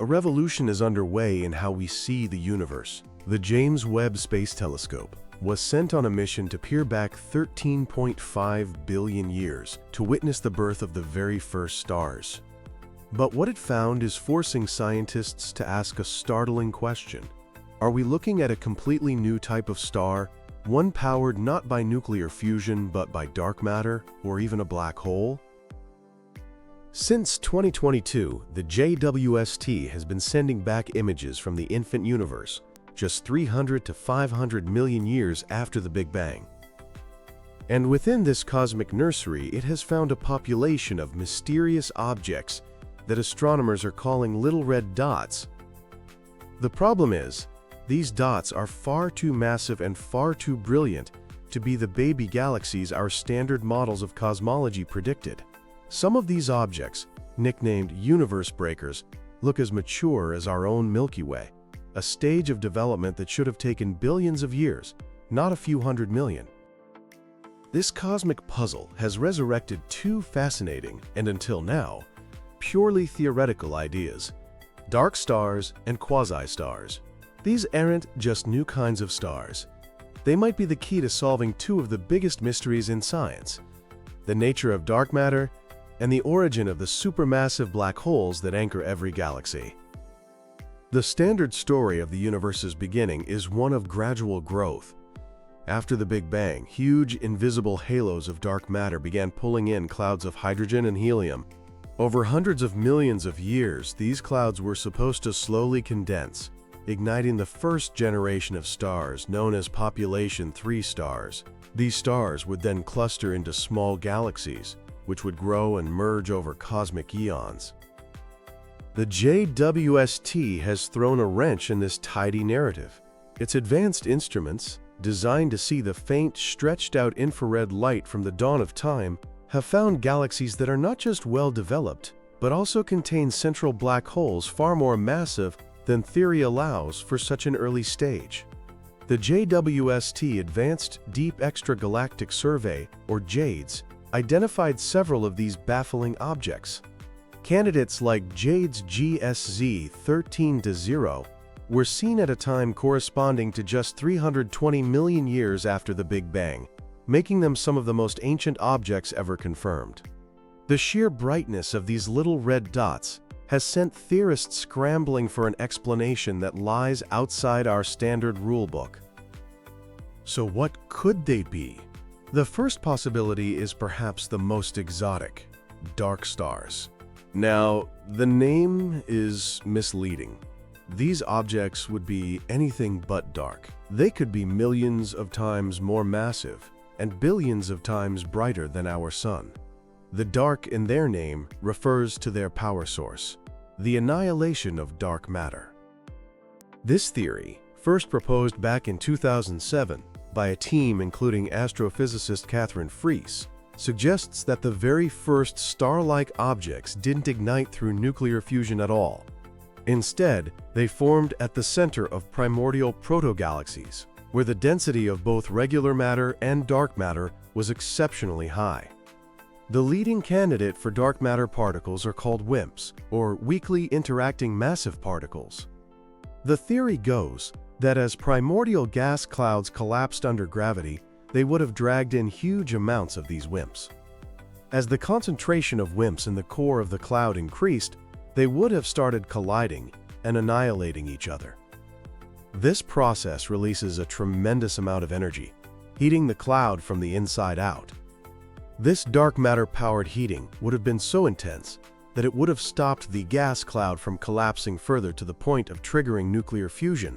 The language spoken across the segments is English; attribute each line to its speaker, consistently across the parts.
Speaker 1: A revolution is underway in how we see the universe. The James Webb Space Telescope was sent on a mission to peer back 13.5 billion years to witness the birth of the very first stars. But what it found is forcing scientists to ask a startling question. Are we looking at a completely new type of star, one powered not by nuclear fusion but by dark matter or even a black hole? Since 2022, the JWST has been sending back images from the infant universe, just 300 to 500 million years after the Big Bang. And within this cosmic nursery, it has found a population of mysterious objects that astronomers are calling little red dots. The problem is, these dots are far too massive and far too brilliant to be the baby galaxies our standard models of cosmology predicted. Some of these objects, nicknamed universe breakers, look as mature as our own Milky Way, a stage of development that should have taken billions of years, not a few hundred million. This cosmic puzzle has resurrected two fascinating, and until now, purely theoretical ideas: dark stars and quasi-stars. These aren't just new kinds of stars. They might be the key to solving two of the biggest mysteries in science: the nature of dark matter and the origin of the supermassive black holes that anchor every galaxy. The standard story of the universe's beginning is one of gradual growth. After the Big Bang, huge invisible halos of dark matter began pulling in clouds of hydrogen and helium. Over hundreds of millions of years, these clouds were supposed to slowly condense, igniting the first generation of stars known as population 3 stars. These stars would then cluster into small galaxies, which would grow and merge over cosmic eons. The JWST has thrown a wrench in this tidy narrative. Its advanced instruments, designed to see the faint, stretched-out infrared light from the dawn of time, have found galaxies that are not just well-developed, but also contain central black holes far more massive than theory allows for such an early stage. The JWST Advanced Deep Extragalactic Survey, or JADES, identified several of these baffling objects. Candidates like JADES GSZ 13-0 were seen at a time corresponding to just 320 million years after the Big Bang, making them some of the most ancient objects ever confirmed. The sheer brightness of these little red dots has sent theorists scrambling for an explanation that lies outside our standard rulebook. So what could they be? The first possibility is perhaps the most exotic: dark stars. Now, the name is misleading. These objects would be anything but dark. They could be millions of times more massive and billions of times brighter than our Sun. The dark in their name refers to their power source, the annihilation of dark matter. This theory, first proposed back in 2007 by a team including astrophysicist Catherine Freese, suggests that the very first star-like objects didn't ignite through nuclear fusion at all. Instead, they formed at the center of primordial protogalaxies, where the density of both regular matter and dark matter was exceptionally high. The leading candidate for dark matter particles are called WIMPs, or weakly interacting massive particles. The theory goes that as primordial gas clouds collapsed under gravity, they would have dragged in huge amounts of these WIMPs. As the concentration of WIMPs in the core of the cloud increased, they would have started colliding and annihilating each other. This process releases a tremendous amount of energy, heating the cloud from the inside out. This dark matter-powered heating would have been so intense that it would have stopped the gas cloud from collapsing further to the point of triggering nuclear fusion.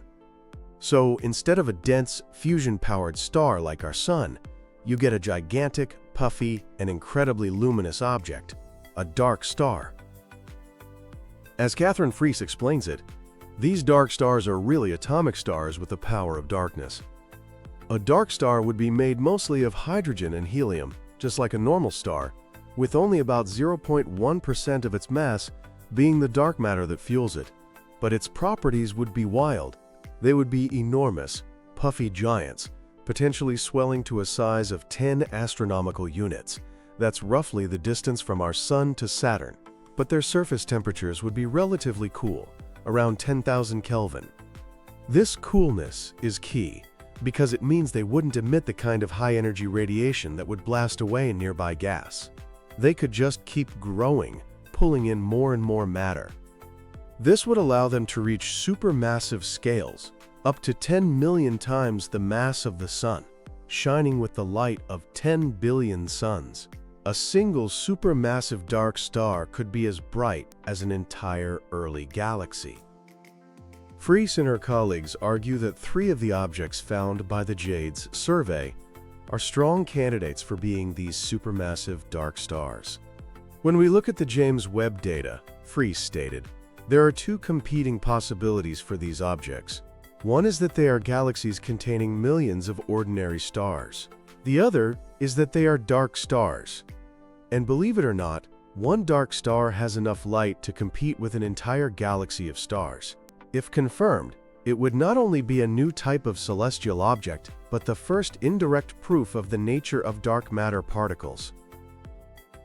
Speaker 1: So instead of a dense, fusion-powered star like our Sun, you get a gigantic, puffy, and incredibly luminous object, a dark star. As Catherine Freese explains it, these dark stars are really atomic stars with the power of darkness. A dark star would be made mostly of hydrogen and helium, just like a normal star, with only about 0.1% of its mass being the dark matter that fuels it. But its properties would be wild. They would be enormous, puffy giants, potentially swelling to a size of 10 astronomical units. That's roughly the distance from our Sun to Saturn. But their surface temperatures would be relatively cool, around 10,000 Kelvin. This coolness is key, because it means they wouldn't emit the kind of high-energy radiation that would blast away nearby gas. They could just keep growing, pulling in more and more matter. This would allow them to reach supermassive scales, up to 10 million times the mass of the Sun, shining with the light of 10 billion suns. A single supermassive dark star could be as bright as an entire early galaxy. Friis and her colleagues argue that 3 of the objects found by the JADES survey are strong candidates for being these supermassive dark stars. When we look at the James Webb data, Friis stated, there are 2 competing possibilities for these objects. One is that they are galaxies containing millions of ordinary stars. The other is that they are dark stars. And believe it or not, one dark star has enough light to compete with an entire galaxy of stars. If confirmed, it would not only be a new type of celestial object, but the first indirect proof of the nature of dark matter particles.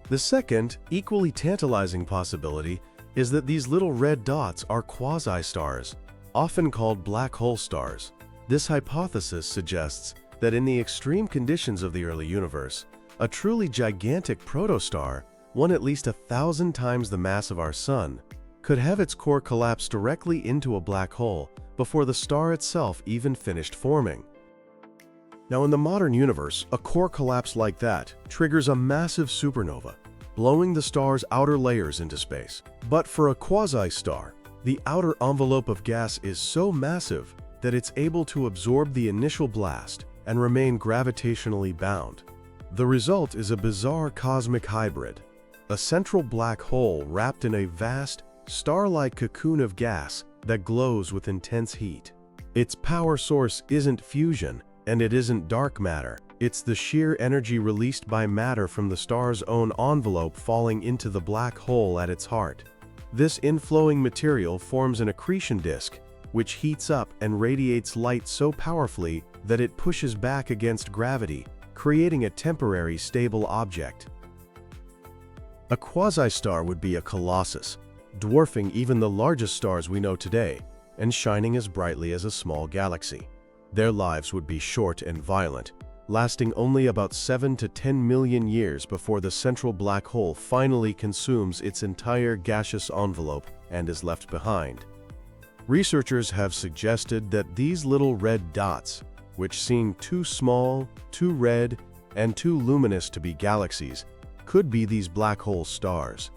Speaker 1: The second, equally tantalizing possibility is that these little red dots are quasi-stars, often called black hole stars. This hypothesis suggests that in the extreme conditions of the early universe, a truly gigantic protostar, one at least 1,000 times the mass of our Sun, could have its core collapse directly into a black hole before the star itself even finished forming. Now, in the modern universe, a core collapse like that triggers a massive supernova, blowing the star's outer layers into space. But for a quasi-star, the outer envelope of gas is so massive that it's able to absorb the initial blast and remain gravitationally bound. The result is a bizarre cosmic hybrid, a central black hole wrapped in a vast, star-like cocoon of gas that glows with intense heat. Its power source isn't fusion, and it isn't dark matter. It's the sheer energy released by matter from the star's own envelope falling into the black hole at its heart. This inflowing material forms an accretion disk, which heats up and radiates light so powerfully that it pushes back against gravity, creating a temporary stable object. A quasi-star would be a colossus, dwarfing even the largest stars we know today, and shining as brightly as a small galaxy. Their lives would be short and violent, lasting only about 7 to 10 million years before the central black hole finally consumes its entire gaseous envelope and is left behind. Researchers have suggested that these little red dots, which seem too small, too red, and too luminous to be galaxies, could be these black hole stars.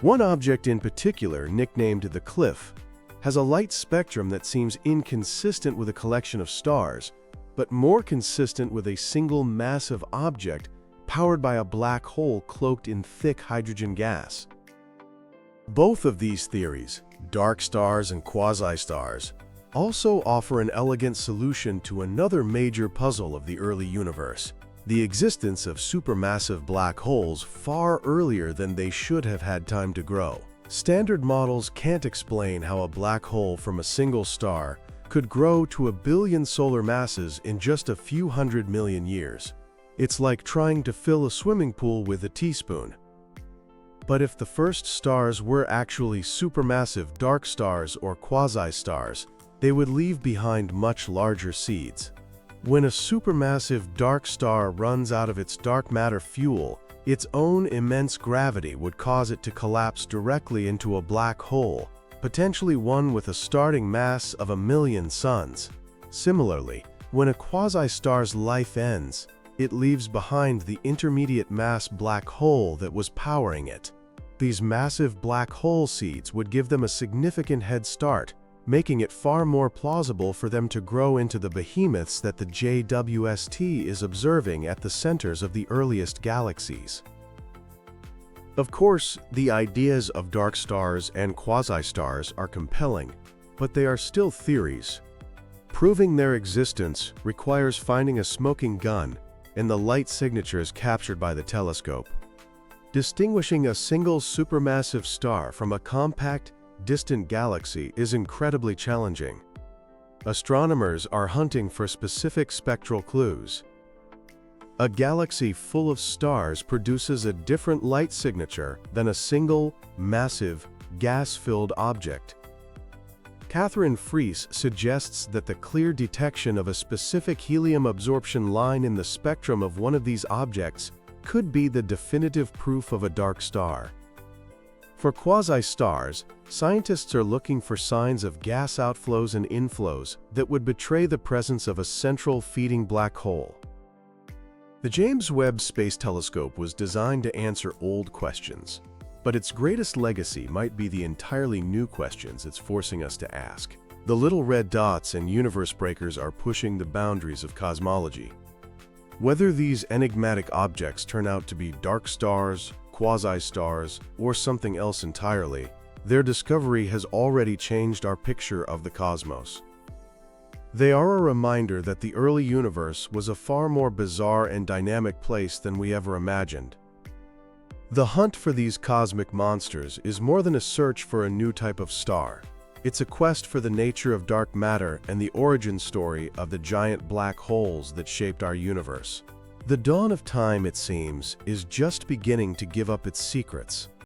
Speaker 1: One object in particular, nicknamed the Cliff, has a light spectrum that seems inconsistent with a collection of stars, but more consistent with a single massive object powered by a black hole cloaked in thick hydrogen gas. Both of these theories, dark stars and quasi-stars, also offer an elegant solution to another major puzzle of the early universe: the existence of supermassive black holes far earlier than they should have had time to grow. Standard models can't explain how a black hole from a single star could grow to 1 billion solar masses in just a few 100 million years. It's like trying to fill a swimming pool with a teaspoon. But if the first stars were actually supermassive dark stars or quasi-stars, they would leave behind much larger seeds. When a supermassive dark star runs out of its dark matter fuel, its own immense gravity would cause it to collapse directly into a black hole, potentially one with a starting mass of 1 million suns. Similarly, when a quasi-star's life ends, it leaves behind the intermediate mass black hole that was powering it. These massive black hole seeds would give them a significant head start, making it far more plausible for them to grow into the behemoths that the JWST is observing at the centers of the earliest galaxies. Of course, the ideas of dark stars and quasi-stars are compelling, but they are still theories. Proving their existence requires finding a smoking gun in the light signatures captured by the telescope. Distinguishing a single supermassive star from a compact, distant galaxy is incredibly challenging. Astronomers are hunting for specific spectral clues. A galaxy full of stars produces a different light signature than a single, massive, gas-filled object. Catherine Fries suggests that the clear detection of a specific helium absorption line in the spectrum of one of these objects could be the definitive proof of a dark star. For quasi-stars, scientists are looking for signs of gas outflows and inflows that would betray the presence of a central feeding black hole. The James Webb Space Telescope was designed to answer old questions, but its greatest legacy might be the entirely new questions it's forcing us to ask. The little red dots and universe breakers are pushing the boundaries of cosmology. Whether these enigmatic objects turn out to be dark stars, quasi-stars, or something else entirely, their discovery has already changed our picture of the cosmos. They are a reminder that the early universe was a far more bizarre and dynamic place than we ever imagined. The hunt for these cosmic monsters is more than a search for a new type of star. It's a quest for the nature of dark matter and the origin story of the giant black holes that shaped our universe. The dawn of time, it seems, is just beginning to give up its secrets.